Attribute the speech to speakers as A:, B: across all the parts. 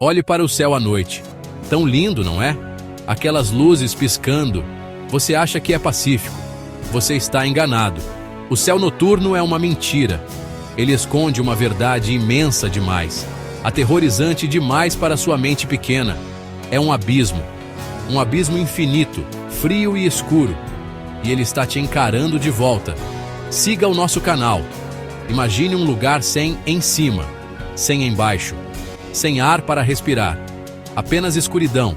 A: Olhe para o céu à noite. Tão lindo, não é? Aquelas luzes piscando. Você acha que é pacífico. Você está enganado. O céu noturno é uma mentira. Ele esconde uma verdade imensa demais, aterrorizante demais para sua mente pequena. É um abismo infinito, frio e escuro. E ele está te encarando de volta. Siga o nosso canal. Imagine um lugar sem em cima, sem embaixo, sem ar para respirar. Apenas escuridão.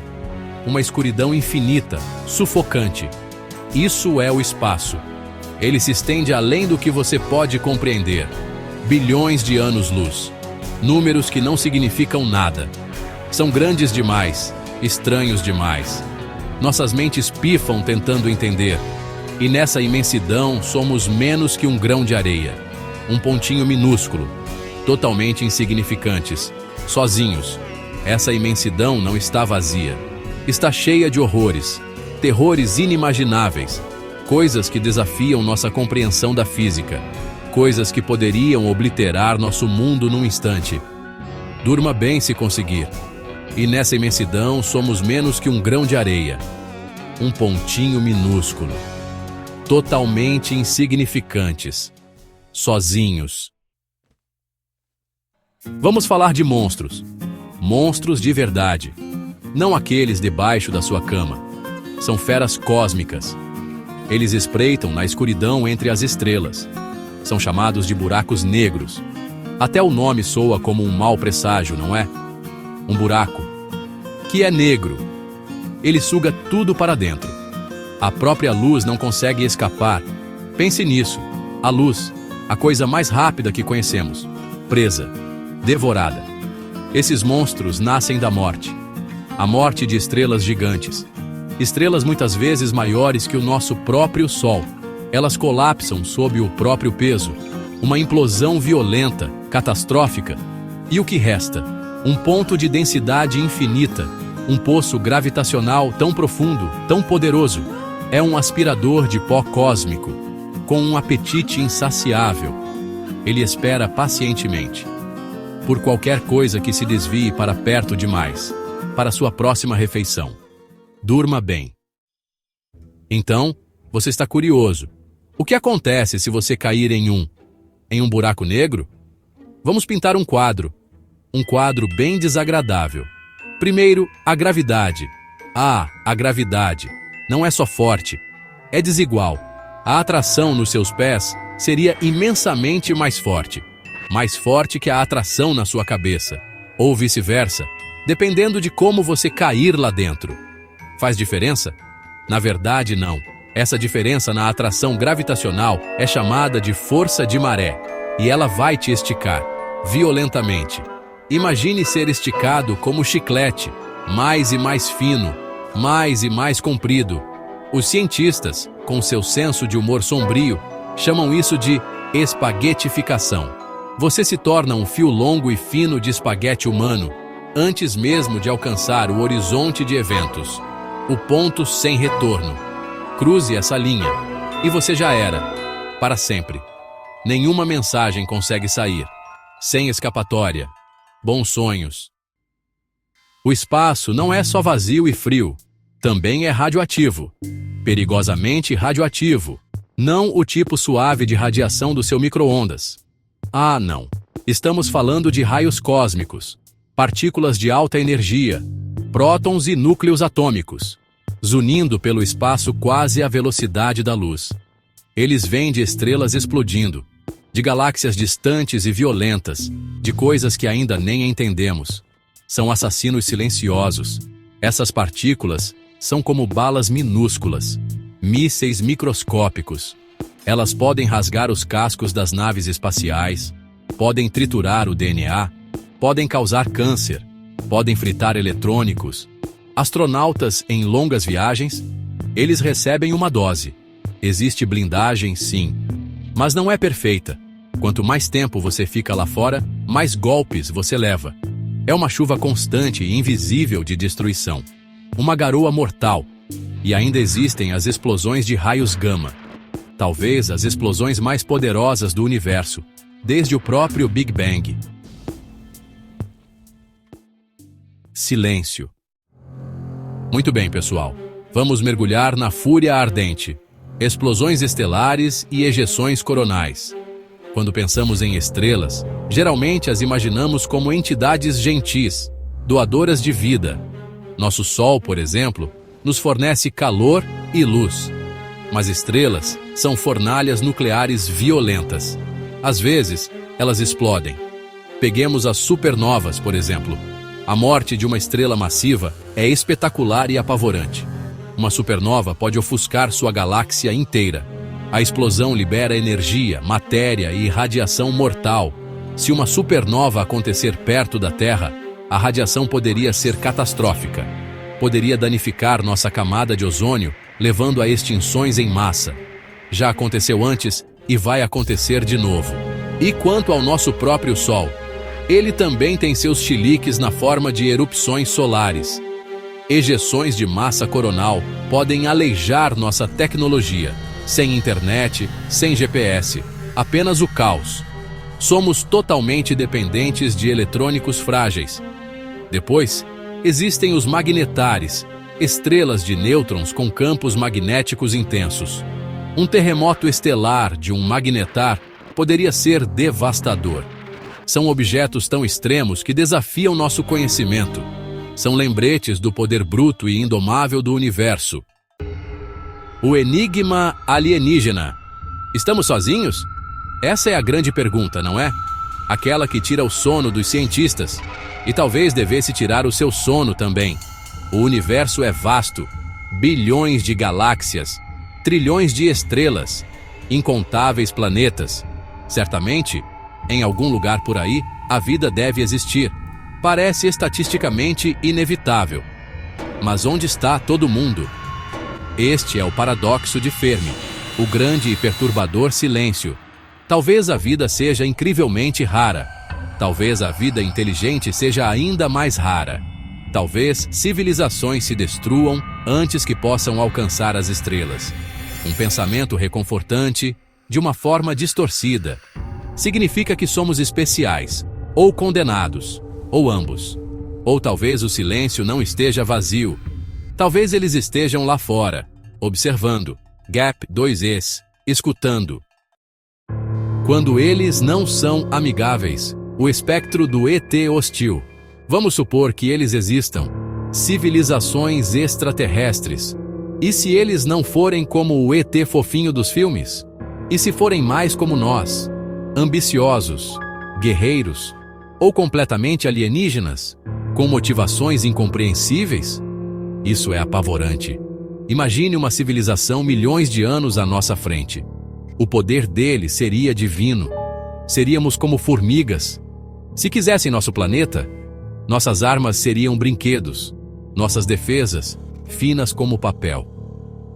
A: Uma escuridão infinita, sufocante. Isso é o espaço. Ele se estende além do que você pode compreender. Bilhões de anos-luz. Números que não significam nada. São grandes demais, estranhos demais. Nossas mentes pifam tentando entender. E nessa imensidão somos menos que um grão de areia. Um pontinho minúsculo. Totalmente insignificantes. Sozinhos. Essa imensidão não está vazia. Está cheia de horrores. Terrores inimagináveis. Coisas que desafiam nossa compreensão da física. Coisas que poderiam obliterar nosso mundo num instante. Durma bem se conseguir. E nessa imensidão somos menos que um grão de areia. Um pontinho minúsculo. Totalmente insignificantes. Sozinhos. Vamos falar de monstros. Monstros de verdade. Não aqueles debaixo da sua cama. São feras cósmicas. Eles espreitam na escuridão entre as estrelas. São chamados de buracos negros. Até o nome soa como um mau presságio, não é? Um buraco que é negro. Ele suga tudo para dentro. A própria luz não consegue escapar. Pense nisso. A luz, a coisa mais rápida que conhecemos. Presa, devorada. Esses monstros nascem da morte. A morte de estrelas gigantes. Estrelas muitas vezes maiores que o nosso próprio Sol. Elas colapsam sob o próprio peso. Uma implosão violenta, catastrófica. E o que resta? Um ponto de densidade infinita. Um poço gravitacional tão profundo, tão poderoso. É um aspirador de pó cósmico, com um apetite insaciável. Ele espera pacientemente por qualquer coisa que se desvie para perto demais, para sua próxima refeição. Durma bem. Então, você está curioso. O que acontece se você cair em um buraco negro? Vamos pintar um quadro. Um quadro bem desagradável. Primeiro, a gravidade. A gravidade não é só forte, é desigual. A atração nos seus pés seria imensamente mais forte que a atração na sua cabeça, ou vice-versa, dependendo de como você cair lá dentro. Faz diferença? Na verdade, não. Essa diferença na atração gravitacional é chamada de força de maré, e ela vai te esticar, violentamente. Imagine ser esticado como chiclete, mais e mais fino, mais e mais comprido. Os cientistas, com seu senso de humor sombrio, chamam isso de espaguetificação. Você se torna um fio longo e fino de espaguete humano, antes mesmo de alcançar o horizonte de eventos. O ponto sem retorno. Cruze essa linha, e você já era, para sempre. Nenhuma mensagem consegue sair. Sem escapatória. Bons sonhos. O espaço não é só vazio e frio. Também é radioativo. Perigosamente radioativo. Não o tipo suave de radiação do seu micro-ondas. Ah, não. Estamos falando de raios cósmicos. Partículas de alta energia. Prótons e núcleos atômicos. Zunindo pelo espaço quase à velocidade da luz. Eles vêm de estrelas explodindo. De galáxias distantes e violentas. De coisas que ainda nem entendemos. São assassinos silenciosos. Essas partículas são como balas minúsculas, mísseis microscópicos. Elas podem rasgar os cascos das naves espaciais, podem triturar o DNA, podem causar câncer, podem fritar eletrônicos. Astronautas em longas viagens, eles recebem uma dose. Existe blindagem, sim, mas não é perfeita. Quanto mais tempo você fica lá fora, mais golpes você leva. É uma chuva constante e invisível de destruição. Uma garoa mortal. E ainda existem as explosões de raios gama. Talvez as explosões mais poderosas do universo, desde o próprio Big Bang. silêncio. Muito bem, pessoal. Vamos mergulhar na fúria ardente, explosões estelares e ejeções coronais. Quando pensamos em estrelas, geralmente as imaginamos como entidades gentis, doadoras de vida. Nosso Sol, por exemplo, nos fornece calor e luz. Mas estrelas são fornalhas nucleares violentas. Às vezes, elas explodem. Peguemos as supernovas, por exemplo. A morte de uma estrela massiva é espetacular e apavorante. Uma supernova pode ofuscar sua galáxia inteira. A explosão libera energia, matéria e radiação mortal. Se uma supernova acontecer perto da Terra, a radiação poderia ser catastrófica. Poderia danificar nossa camada de ozônio, levando a extinções em massa. Já aconteceu antes e vai acontecer de novo. E quanto ao nosso próprio Sol? Ele também tem seus chiliques na forma de erupções solares. Ejeções de massa coronal podem aleijar nossa tecnologia. Sem internet, sem GPS, apenas o caos. Somos totalmente dependentes de eletrônicos frágeis. Depois, existem os magnetares, estrelas de nêutrons com campos magnéticos intensos. Um terremoto estelar de um magnetar poderia ser devastador. São objetos tão extremos que desafiam nosso conhecimento. São lembretes do poder bruto e indomável do universo. O enigma alienígena. Estamos sozinhos? Essa é a grande pergunta, não é? Aquela que tira o sono dos cientistas. E talvez devesse tirar o seu sono também. O universo é vasto. Bilhões de galáxias. Trilhões de estrelas. Incontáveis planetas. Certamente, em algum lugar por aí, a vida deve existir. Parece estatisticamente inevitável. Mas onde está todo mundo? Este é o paradoxo de Fermi, o grande e perturbador silêncio. Talvez a vida seja incrivelmente rara. Talvez a vida inteligente seja ainda mais rara. Talvez civilizações se destruam antes que possam alcançar as estrelas. Um pensamento reconfortante, de uma forma distorcida. Significa que somos especiais, ou condenados, ou ambos. Ou talvez o silêncio não esteja vazio. Talvez eles estejam lá fora, observando, gap 2es, escutando. Quando eles não são amigáveis, o espectro do ET hostil. Vamos supor que eles existam, civilizações extraterrestres. E se eles não forem como o ET fofinho dos filmes? E se forem mais como nós? Ambiciosos, guerreiros, ou completamente alienígenas, com motivações incompreensíveis? Isso é apavorante. Imagine uma civilização milhões de anos à nossa frente. O poder dele seria divino. Seríamos como formigas. Se quisessem nosso planeta, nossas armas seriam brinquedos, nossas defesas, finas como papel.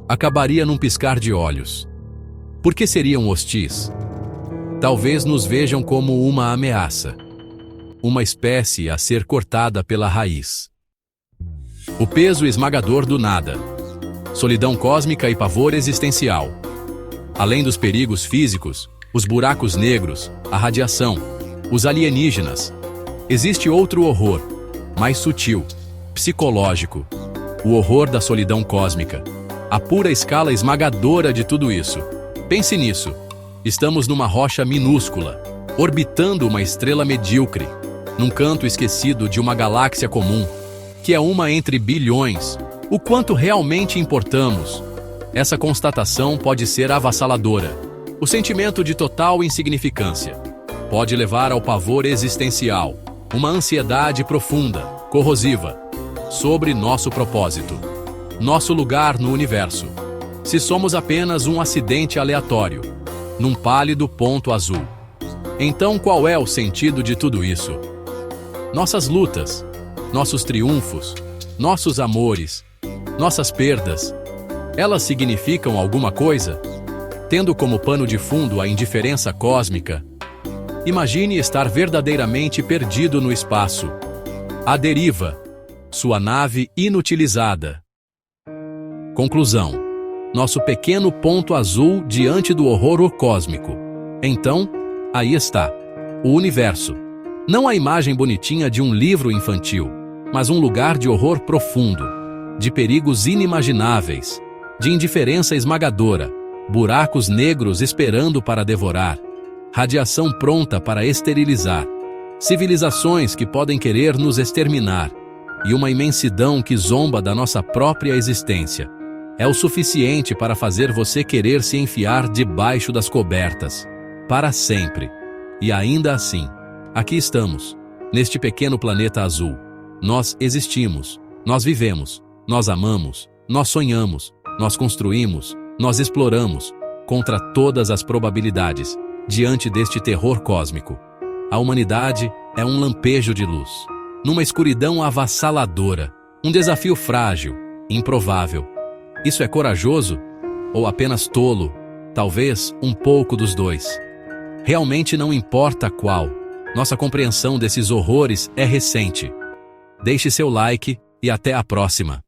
A: Acabaria num piscar de olhos. Por que seriam hostis? Talvez nos vejam como uma ameaça. Uma espécie a ser cortada pela raiz. O peso esmagador do nada. Solidão cósmica e pavor existencial. Além dos perigos físicos, os buracos negros, a radiação, os alienígenas, existe outro horror, mais sutil, psicológico. O horror da solidão cósmica. A pura escala esmagadora de tudo isso. Pense nisso. Estamos numa rocha minúscula, orbitando uma estrela medíocre, num canto esquecido de uma galáxia comum, que é uma entre bilhões. O quanto realmente importamos? Essa constatação pode ser avassaladora. O sentimento de total insignificância pode levar ao pavor existencial, uma ansiedade profunda, corrosiva, sobre nosso propósito, nosso lugar no universo. Se somos apenas um acidente aleatório, num pálido ponto azul. Então qual é o sentido de tudo isso? Nossas lutas, nossos triunfos, nossos amores, nossas perdas, elas significam alguma coisa? Tendo como pano de fundo a indiferença cósmica, imagine estar verdadeiramente perdido no espaço. À deriva, sua nave inutilizada. Conclusão. Nosso pequeno ponto azul diante do horror cósmico. Então, aí está, o universo. Não a imagem bonitinha de um livro infantil, mas um lugar de horror profundo, de perigos inimagináveis, de indiferença esmagadora, buracos negros esperando para devorar, radiação pronta para esterilizar, civilizações que podem querer nos exterminar, e uma imensidão que zomba da nossa própria existência. É o suficiente para fazer você querer se enfiar debaixo das cobertas, para sempre. E ainda assim, aqui estamos, neste pequeno planeta azul. Nós existimos, nós vivemos, nós amamos, nós sonhamos, nós construímos, nós exploramos, contra todas as probabilidades, diante deste terror cósmico. A humanidade é um lampejo de luz, numa escuridão avassaladora, um desafio frágil, improvável. Isso é corajoso? Ou apenas tolo? Talvez um pouco dos dois. Realmente não importa qual. Nossa compreensão desses horrores é recente. Deixe seu like e até a próxima.